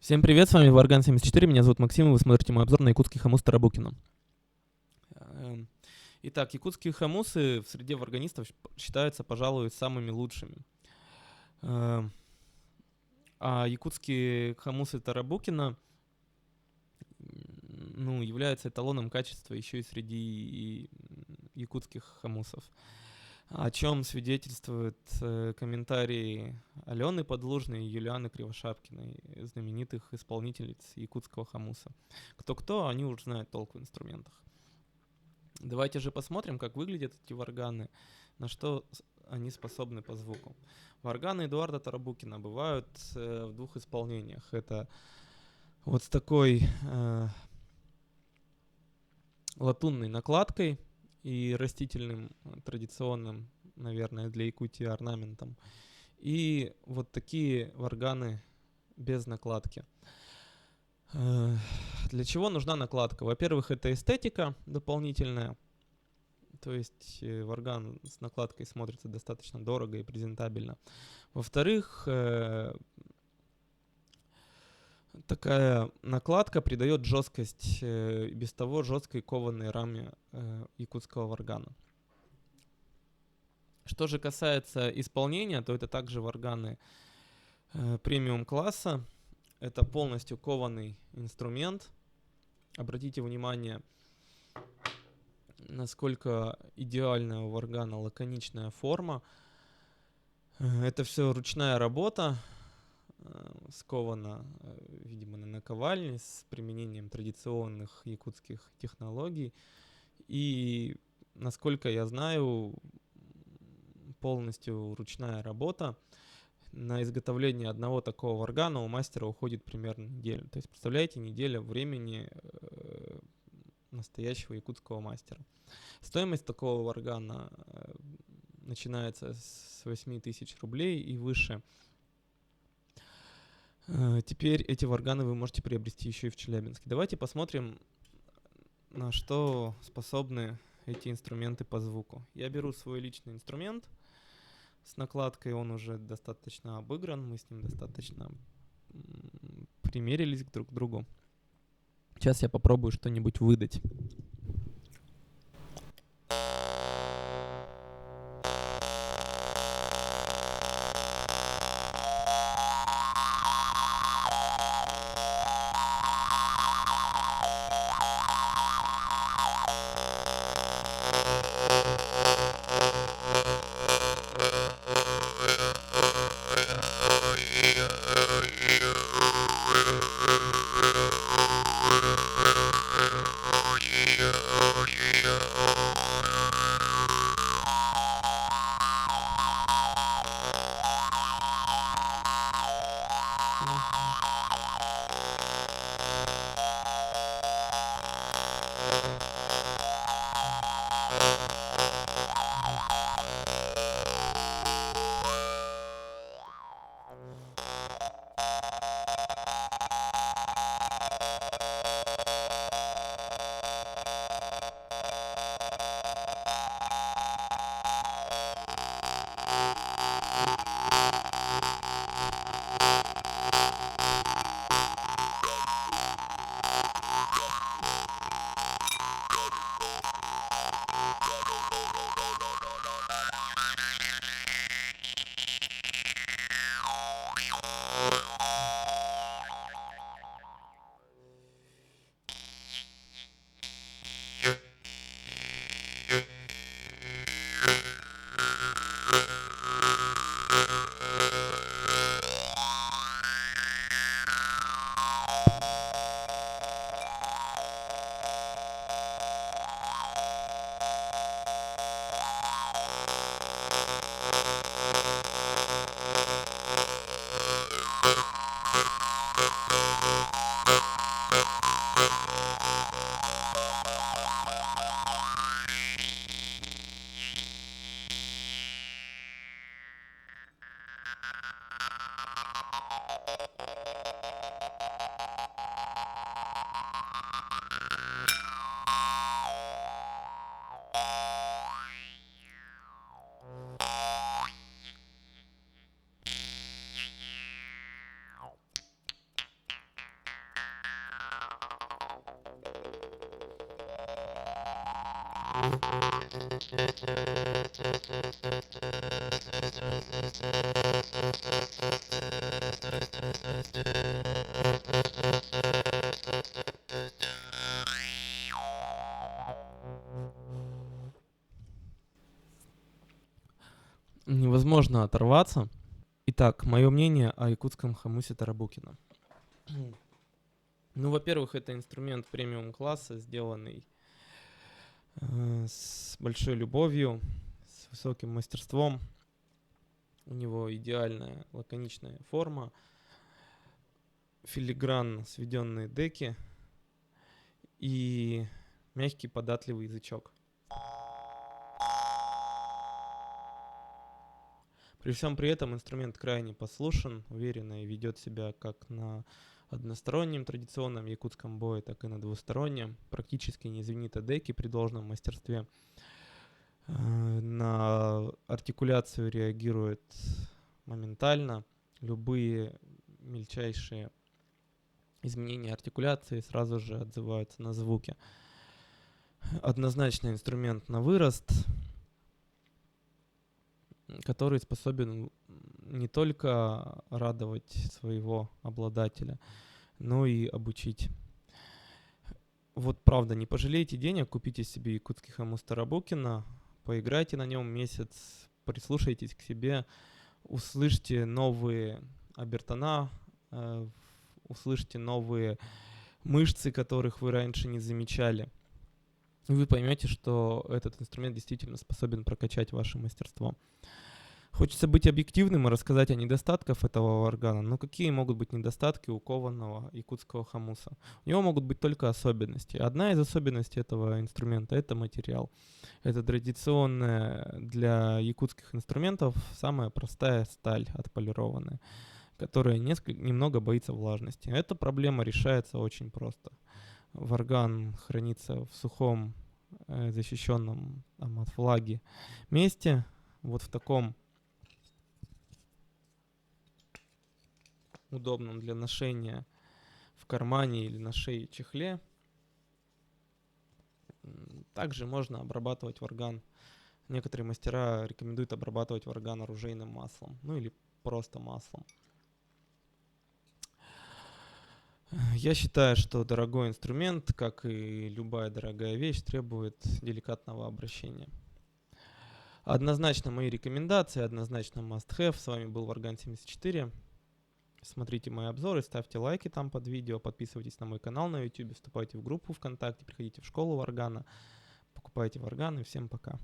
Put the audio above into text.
Всем привет, с вами Варган74, меня зовут Максим, и вы смотрите мой обзор на якутский хомус Тарабукина. Итак, якутские хомусы в среде варганистов считаются, пожалуй, самыми лучшими. А якутские хомусы Тарабукина являются эталоном качества еще и среди якутских хомусов. О чем свидетельствуют комментарии Алены Подлужной и Юлианы Кривошапкиной, знаменитых исполнительниц якутского хомуса. Кто-кто, они уже знают толк в инструментах. Давайте же посмотрим, как выглядят эти варганы, на что они способны по звуку. Варганы Эдуарда Тарабукина бывают в двух исполнениях. Это вот с такой латунной накладкой и растительным традиционным, наверное, для Якутии орнаментом. И вот такие варганы без накладки. Для чего нужна накладка? Во-первых, это эстетика дополнительная. То есть варган с накладкой смотрится достаточно дорого и презентабельно. Во-вторых, такая накладка придает жесткость без того жесткой кованой раме якутского варгана. Что же касается исполнения, то это также варганы премиум класса. Это полностью кованый инструмент. Обратите внимание, насколько идеальная у варгана лаконичная форма. Это все ручная работа, скована, видимо, на наковальне с применением традиционных якутских технологий. И, насколько я знаю, полностью ручная работа. На изготовление одного такого варгана у мастера уходит примерно неделя. То есть, представляете, неделя времени настоящего якутского мастера. Стоимость такого варгана начинается с 8000 рублей и выше. Теперь эти варганы вы можете приобрести еще и в Челябинске. Давайте посмотрим, на что способны эти инструменты по звуку. Я беру свой личный инструмент с накладкой, он уже достаточно обыгран, мы с ним достаточно примерились друг к другу. Сейчас я попробую что-нибудь выдать. Невозможно оторваться. Итак, мое мнение о якутском хамусе Тарабукина. Ну, во-первых, это инструмент премиум-класса, сделанный с большой любовью, с высоким мастерством. У него идеальная лаконичная форма, филигранно сведенные деки и мягкий податливый язычок. При всем при этом инструмент крайне послушен, уверенно и ведет себя как на одностороннем традиционном якутском бое, так и на двустороннем. Практически не звенит о деке при должном мастерстве. На артикуляцию реагирует моментально. Любые мельчайшие изменения артикуляции сразу же отзываются на звуки. Однозначно инструмент на вырост, который способен не только радовать своего обладателя, но и обучить. Вот правда, не пожалейте денег, купите себе якутский хамус Тарабукина, поиграйте на нем месяц, прислушайтесь к себе, услышьте новые обертона, услышьте новые мышцы, которых вы раньше не замечали. И вы поймете, что этот инструмент действительно способен прокачать ваше мастерство. Хочется быть объективным и рассказать о недостатках этого варгана. Но какие могут быть недостатки у кованого якутского хамуса? У него могут быть только особенности. Одна из особенностей этого инструмента — это материал. Это традиционная для якутских инструментов самая простая сталь отполированная, которая немного боится влажности. Эта проблема решается очень просто. Варган хранится в сухом, защищенном от влаги месте, вот в таком удобном для ношения в кармане или на шее чехле. Также можно обрабатывать варган. Некоторые мастера рекомендуют обрабатывать варган оружейным маслом, ну или просто маслом. Я считаю, что дорогой инструмент, как и любая дорогая вещь, требует деликатного обращения. Однозначно мои рекомендации, однозначно must-have. С вами был Варган 74. Смотрите мои обзоры, ставьте лайки там под видео, подписывайтесь на мой канал на YouTube, вступайте в группу ВКонтакте, приходите в школу Варгана, покупайте варганы. Всем пока.